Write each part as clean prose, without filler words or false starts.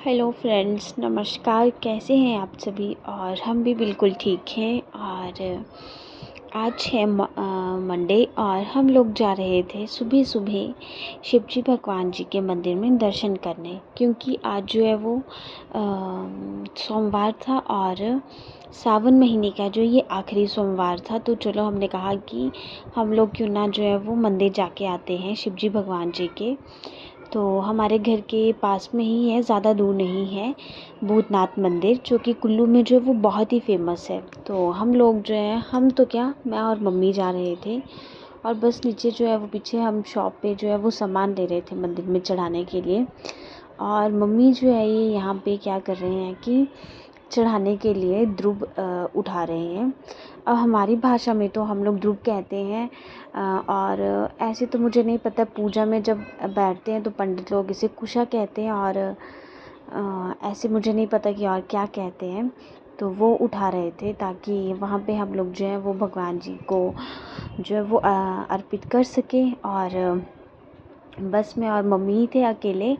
Hello friends, नमस्कार। कैसे हैं आप सभी? और हम भी बिल्कुल ठीक हैं। और आज है मंडे और हम लोग जा रहे थे सुबह सुबह शिवजी भगवान जी के मंदिर में दर्शन करने, क्योंकि आज जो है वो सोमवार था और सावन महीने का जो ये आखिरी सोमवार था। तो चलो, हमने कहा कि हम लोग क्यों ना जो है वो मंदिर जाके आते हैं शिवजी भगवान जी के। तो हमारे घर के पास में ही है, ज़्यादा दूर नहीं है, भूतनाथ मंदिर, जो कि कुल्लू में जो है वो बहुत ही फेमस है। तो हम लोग जो है, हम तो क्या, मैं और मम्मी जा रहे थे। और बस नीचे जो है वो पीछे हम शॉप पे जो है वो सामान ले रहे थे मंदिर में चढ़ाने के लिए। और मम्मी जो है ये यहाँ पे क्या कर रहे हैं कि चढ़ाने के लिए ध्रुव उठा रहे हैं। अब हमारी भाषा में तो हम लोग ध्रुव कहते हैं। और ऐसे तो मुझे नहीं पता, पूजा में जब बैठते हैं तो पंडित लोग इसे कुशा कहते हैं, और ऐसे मुझे नहीं पता कि और क्या कहते हैं। तो वो उठा रहे थे ताकि वहाँ पे हम लोग जो है वो भगवान जी को जो है वो अर्पित कर सकें। और बस मैं और मम्मी ही थे अकेले।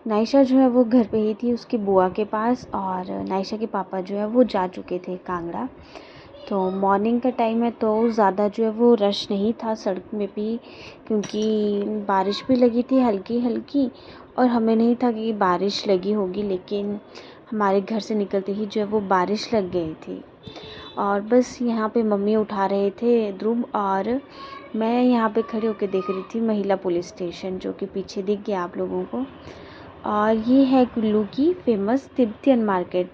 नायशा जो है वो घर पे ही थी उसकी बुआ के पास, और नायशा के पापा जो है वो जा चुके थे कांगड़ा। तो मॉर्निंग का टाइम है तो ज़्यादा जो है वो रश नहीं था सड़क में भी, क्योंकि बारिश भी लगी थी हल्की हल्की। और हमें नहीं था कि बारिश लगी होगी, लेकिन हमारे घर से निकलते ही जो है वो बारिश लग गई थी। और बस यहाँ पे मम्मी उठा रहे थे ध्रुव, और मैं यहाँ पे खड़े होकर देख रही थी महिला पुलिस स्टेशन, जो कि पीछे दिख गया आप लोगों को। और ये है कुल्लू की फेमस तिब्बतियन मार्केट।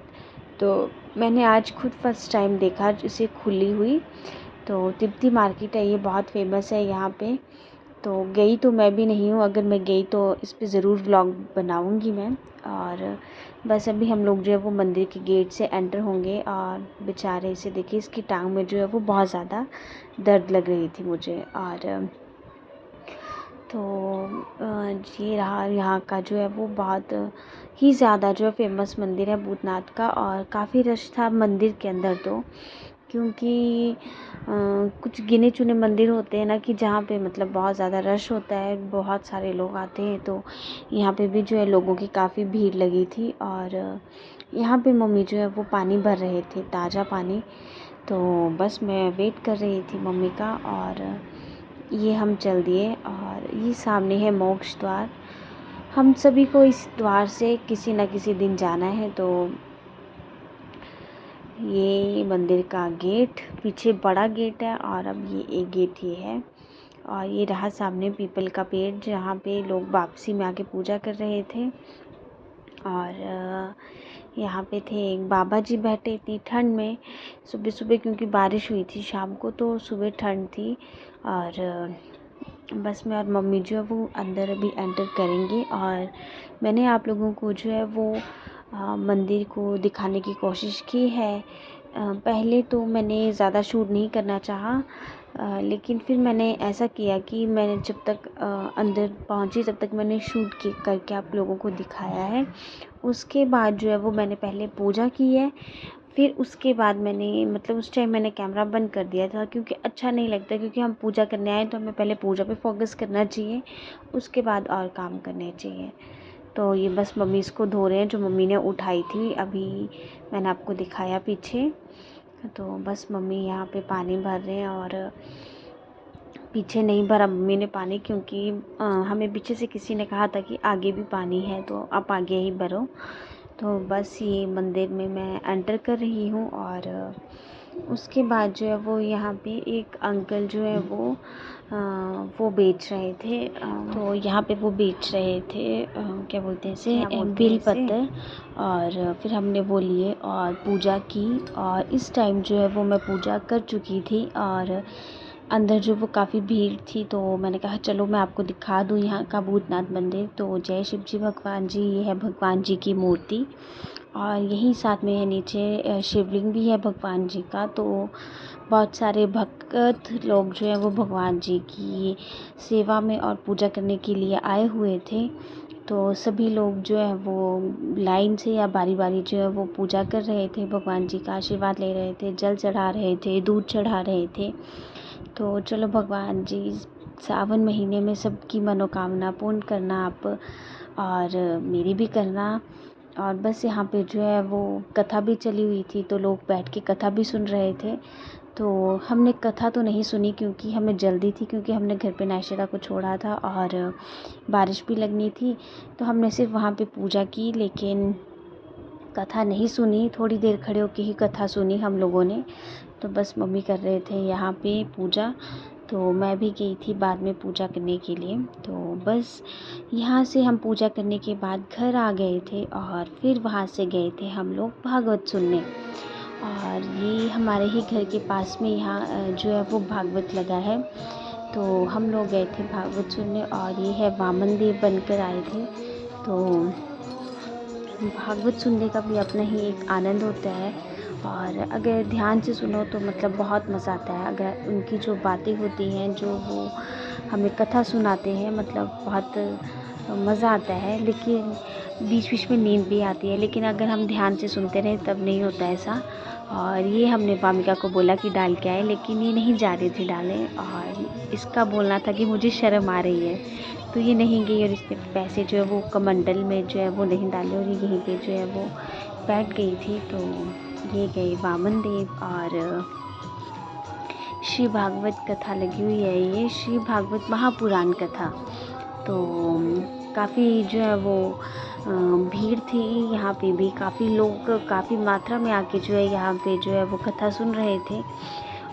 तो मैंने आज खुद फर्स्ट टाइम देखा इसे खुली हुई। तो तिब्बती मार्केट है, ये बहुत फेमस है यहाँ पे। तो गई तो मैं भी नहीं हूँ, अगर मैं गई तो इस पे ज़रूर व्लॉग बनाऊँगी मैं। और बस अभी हम लोग जो है वो मंदिर के गेट से एंटर होंगे। और बेचारे इसे देखिए, इसकी टांग में जो है वो बहुत ज़्यादा दर्द लग रही थी मुझे। और तो ये रहा यहाँ का जो है वो बहुत ही ज़्यादा जो है फेमस मंदिर है भूतनाथ का। और काफ़ी रश था मंदिर के अंदर, तो क्योंकि कुछ गिने चुने मंदिर होते हैं ना कि जहाँ पे मतलब बहुत ज़्यादा रश होता है, बहुत सारे लोग आते हैं। तो यहाँ पे भी जो है लोगों की काफ़ी भीड़ लगी थी। और यहाँ पे मम्मी जो है वो पानी भर रहे थे, ताज़ा पानी। तो बस मैं वेट कर रही थी मम्मी का। और ये हम चल दिए, और ये सामने है मोक्ष द्वार। हम सभी को इस द्वार से किसी न किसी दिन जाना है। तो ये मंदिर का गेट, पीछे बड़ा गेट है और अब ये एक गेट ये है। और ये रहा सामने पीपल का पेड़, जहाँ पे लोग वापसी में आके पूजा कर रहे थे। और यहाँ पे थे एक बाबा जी बैठे इतनी ठंड में, सुबह सुबह, क्योंकि बारिश हुई थी शाम को, तो सुबह ठंड थी। और बस मैं और मम्मी जो है वो अंदर अभी एंटर करेंगे। और मैंने आप लोगों को जो है वो मंदिर को दिखाने की कोशिश की है। पहले तो मैंने ज़्यादा शूट नहीं करना चाहा, लेकिन फिर मैंने ऐसा किया कि मैंने जब तक अंदर पहुंची तब तक मैंने शूट करके आप लोगों को दिखाया है। उसके बाद जो है वो मैंने पहले पूजा की है, फिर उसके बाद मैंने मतलब उस टाइम मैंने कैमरा बंद कर दिया था, क्योंकि अच्छा नहीं लगता, क्योंकि हम पूजा करने आए तो हमें पहले पूजा पे फोकस करना चाहिए, उसके बाद और काम करने चाहिए। तो ये बस मम्मी इसको धो रहे हैं, जो मम्मी ने उठाई थी अभी मैंने आपको दिखाया पीछे। तो बस मम्मी यहाँ पे पानी भर रहे हैं, और पीछे नहीं भरा मम्मी ने पानी, क्योंकि हमें पीछे से किसी ने कहा था कि आगे भी पानी है, तो आप आगे ही भरो। तो बस ये मंदिर में मैं एंटर कर रही हूँ। और उसके बाद जो है वो यहाँ पे एक अंकल जो है वो बेच रहे थे। तो यहाँ पे वो बेच रहे थे क्या बोलते हैं इसे, बेल पत्तर। और फिर हमने वो लिए और पूजा की। और इस टाइम जो है वो मैं पूजा कर चुकी थी, और अंदर जो वो काफ़ी भीड़ थी। तो मैंने कहा चलो मैं आपको दिखा दूँ यहाँ का भूतनाथ मंदिर। तो जय शिव जी भगवान जी, ये है भगवान जी की मूर्ति। और यहीं साथ में है नीचे शिवलिंग भी है भगवान जी का। तो बहुत सारे भक्त लोग जो है वो भगवान जी की सेवा में और पूजा करने के लिए आए हुए थे। तो सभी लोग जो है वो लाइन से या बारी बारी जो है वो पूजा कर रहे थे, भगवान जी का आशीर्वाद ले रहे थे, जल चढ़ा रहे थे, दूध चढ़ा रहे थे। तो चलो, भगवान जी सावन महीने में सबकी मनोकामना पूर्ण करना आप, और मेरी भी करना। और बस यहाँ पे जो है वो कथा भी चली हुई थी, तो लोग बैठ के कथा भी सुन रहे थे। तो हमने कथा तो नहीं सुनी क्योंकि हमें जल्दी थी, क्योंकि हमने घर पे नायशेरा को छोड़ा था और बारिश भी लगनी थी। तो हमने सिर्फ वहाँ पे पूजा की, लेकिन कथा नहीं सुनी। थोड़ी देर खड़े होके ही कथा सुनी हम लोगों ने। तो बस मम्मी कर रहे थे यहाँ पे पूजा, तो मैं भी गई थी बाद में पूजा करने के लिए। तो बस यहाँ से हम पूजा करने के बाद घर आ गए थे और फिर वहाँ से गए थे हम लोग भागवत सुनने। और ये हमारे ही घर के पास में यहाँ जो है वो भागवत लगा है, तो हम लोग गए थे भागवत सुनने। और ये है वामन देव बनकर आए थे। तो भागवत सुनने का भी अपना ही एक आनंद होता है, और अगर ध्यान से सुनो तो मतलब बहुत मज़ा आता है। अगर उनकी जो बातें होती हैं, जो वो हमें कथा सुनाते हैं, मतलब बहुत मज़ा आता है। लेकिन बीच बीच में नींद भी आती है, लेकिन अगर हम ध्यान से सुनते रहें तब नहीं होता ऐसा। और ये हमने वामिका को बोला कि डाल के आए, लेकिन ये नहीं जा रही थी डालने, और इसका बोलना था कि मुझे शर्म आ रही है, तो ये नहीं गई। और इसने पैसे जो है वो कमंडल में जो है वो नहीं डाले, और ये यहीं पे जो है वो बैठ गई थी। तो ये गए वामन देव। और श्री भागवत कथा लगी हुई है, ये श्री भागवत महापुराण कथा। तो काफ़ी जो है वो भीड़ थी यहाँ पे भी, काफ़ी लोग काफ़ी मात्रा में आके जो है यहाँ पे जो है वो कथा सुन रहे थे।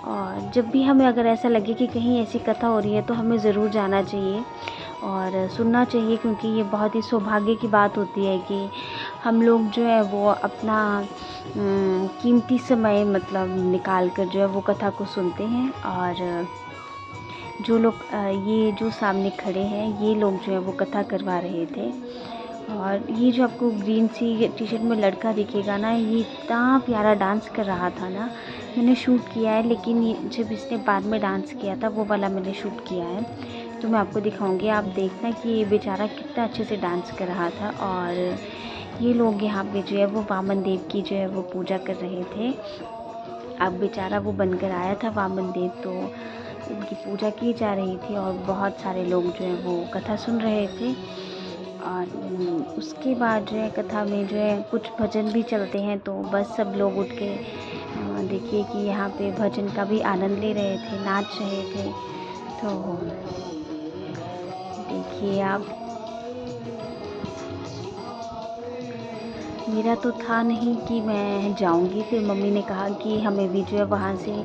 और जब भी हमें अगर ऐसा लगे कि कहीं ऐसी कथा हो रही है तो हमें ज़रूर जाना चाहिए और सुनना चाहिए, क्योंकि ये बहुत ही सौभाग्य की बात होती है कि हम लोग जो है वो अपना कीमती समय मतलब निकाल कर जो है वो कथा को सुनते हैं। और जो लोग ये जो सामने खड़े हैं, ये लोग जो है वो कथा करवा रहे थे। और ये जो आपको ग्रीन सी टी शर्ट में लड़का दिखेगा ना, ये इतना प्यारा डांस कर रहा था ना। मैंने शूट किया है, लेकिन ये जब इसने बाद में डांस किया था वो वाला मैंने शूट किया है, तो मैं आपको दिखाऊंगी। आप देखना कि ये बेचारा कितना अच्छे से डांस कर रहा था। और ये लोग यहाँ पे जो है वो वामन देव की जो है वो पूजा कर रहे थे। अब बेचारा वो बनकर आया था वामन देव, तो उनकी पूजा की जा रही थी और बहुत सारे लोग जो है वो कथा सुन रहे थे। और उसके बाद जो है कथा में जो है कुछ भजन भी चलते हैं, तो बस सब लोग उठ के देखिए कि यहाँ पे भजन का भी आनंद ले रहे थे, नाच रहे थे। तो देखिए आप, मेरा तो था नहीं कि मैं जाऊंगी, फिर मम्मी ने कहा कि हमें भी जो है वहाँ से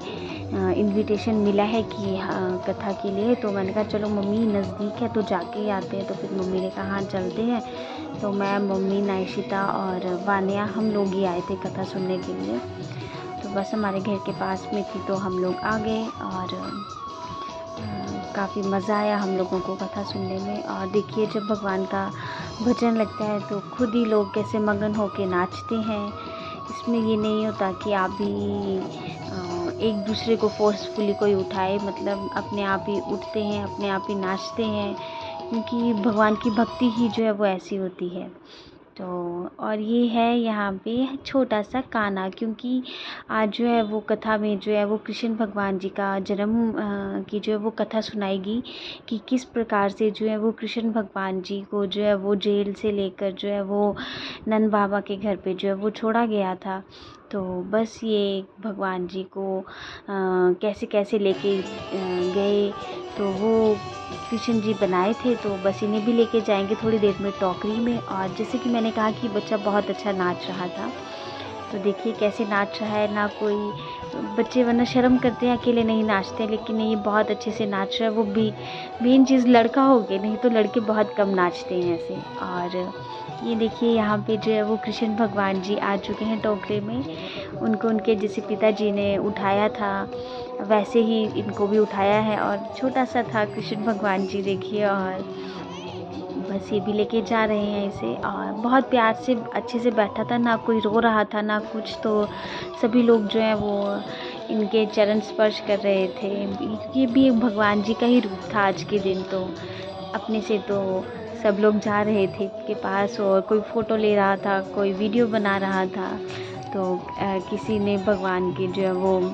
इनविटेशन मिला है कि कथा के लिए। तो मैंने कहा चलो मम्मी नज़दीक है तो जाके ही आते हैं। तो फिर मम्मी ने कहा हाँ चलते हैं। तो मैं, मम्मी, नायशिता और वानिया हम लोग ही आए थे कथा सुनने के लिए। तो बस हमारे घर के पास में थी तो हम लोग आ गए, और काफ़ी मज़ा आया हम लोगों को कथा सुनने में। और देखिए जब भगवान का भजन लगता है तो खुद ही लोग कैसे मगन होके नाचते हैं। इसमें ये नहीं होता कि आप भी एक दूसरे को फोर्सफुली कोई उठाए, मतलब अपने आप ही उठते हैं, अपने आप ही नाचते हैं, क्योंकि भगवान की भक्ति ही जो है वो ऐसी होती है। तो और ये है यहाँ पे छोटा सा कान्हा, क्योंकि आज जो है वो कथा में जो है वो कृष्ण भगवान जी का जन्म की जो है वो कथा सुनाएगी कि किस प्रकार से जो है वो कृष्ण भगवान जी को जो है वो जेल से लेकर जो है वो नंद बाबा के घर पे जो है वो छोड़ा गया था। तो बस ये भगवान जी को कैसे कैसे लेके गए, तो वो कृष्ण जी बनाए थे। तो बस इन्हें भी लेके जाएंगे थोड़ी देर में टोकरी में। और जैसे कि मैंने कहा कि बच्चा बहुत अच्छा नाच रहा था, तो देखिए कैसे नाच रहा है। ना कोई बच्चे वरना शर्म करते हैं, अकेले नहीं नाचते, लेकिन ये बहुत अच्छे से नाच रहा है। वो भी मेन चीज़ लड़का हो गया, नहीं तो लड़के बहुत कम नाचते हैं ऐसे। और ये देखिए यहाँ पे जो है वो कृष्ण भगवान जी आ चुके हैं टोकरे में। उनको उनके जैसे पिताजी ने उठाया था वैसे ही इनको भी उठाया है, और छोटा सा था कृष्ण भगवान जी देखिए। और बस ये भी लेके जा रहे हैं इसे, और बहुत प्यार से अच्छे से बैठा था, ना कोई रो रहा था ना कुछ। तो सभी लोग जो है वो इनके चरण स्पर्श कर रहे थे। ये भी एक भगवान जी का ही रूप था आज के दिन। तो अपने से तो सब लोग जा रहे थे इनके पास, और कोई फ़ोटो ले रहा था, कोई वीडियो बना रहा था। तो किसी ने भगवान के जो है वो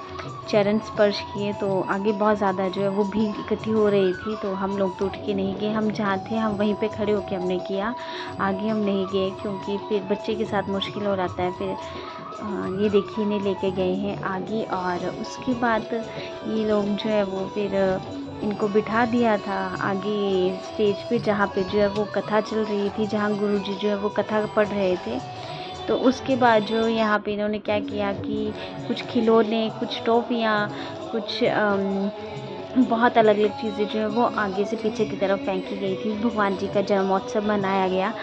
चरण स्पर्श किए, तो आगे बहुत ज़्यादा जो है वो भीड़ इकट्ठी हो रही थी। तो हम लोग तो उठ के नहीं गए, हम जहाँ थे हम वहीं पे खड़े होके हमने किया, आगे हम नहीं गए क्योंकि फिर बच्चे के साथ मुश्किल हो जाता है। फिर ये देखिए इन्हें लेके गए हैं आगे, और उसके बाद ये लोग जो है वो फिर इनको बिठा दिया था आगे स्टेज पे, जहाँ पे जो है वो कथा चल रही थी, जहाँ गुरुजी जो है वो कथा पढ़ रहे थे। तो उसके बाद जो यहाँ पे इन्होंने क्या किया कि कुछ खिलौने, कुछ टॉफ़ियाँ, कुछ बहुत अलग अलग चीज़ें जो है वो आगे से पीछे की तरफ फेंकी गई थी। भगवान जी का जन्मोत्सव मनाया गया।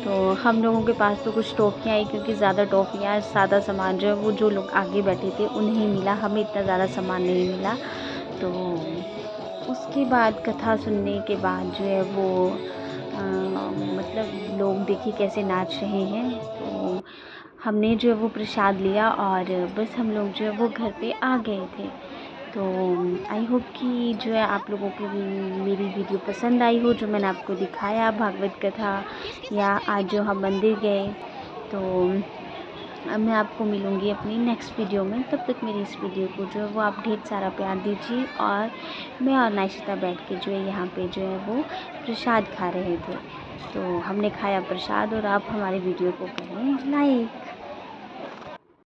तो हम लोगों के पास तो कुछ टॉफ़ियाँ आई, क्योंकि ज़्यादा टॉफ़ियाँ, सादा सामान जो है वो जो लोग आगे बैठे थे उन्हें मिला, हमें इतना ज़्यादा सामान नहीं मिला। तो उसके बाद कथा सुनने के बाद जो है वो मतलब लोग देखिए कैसे नाच रहे हैं। तो हमने जो है वो प्रसाद लिया और बस हम लोग जो है वो घर पे आ गए थे। तो आई होप कि जो है आप लोगों को मेरी वीडियो पसंद आई हो, जो मैंने आपको दिखाया भागवत कथा, या आज जो हम मंदिर गए। तो अब मैं आपको मिलूँगी अपनी नेक्स्ट वीडियो में। तब तक मेरी इस वीडियो को जो है वो आप ढेर सारा प्यार दीजिए। और मैं और नाइशिता बैठ के जो है यहाँ पे जो है वो प्रसाद खा रहे थे। तो हमने खाया प्रसाद, और आप हमारी वीडियो को करें लाइक।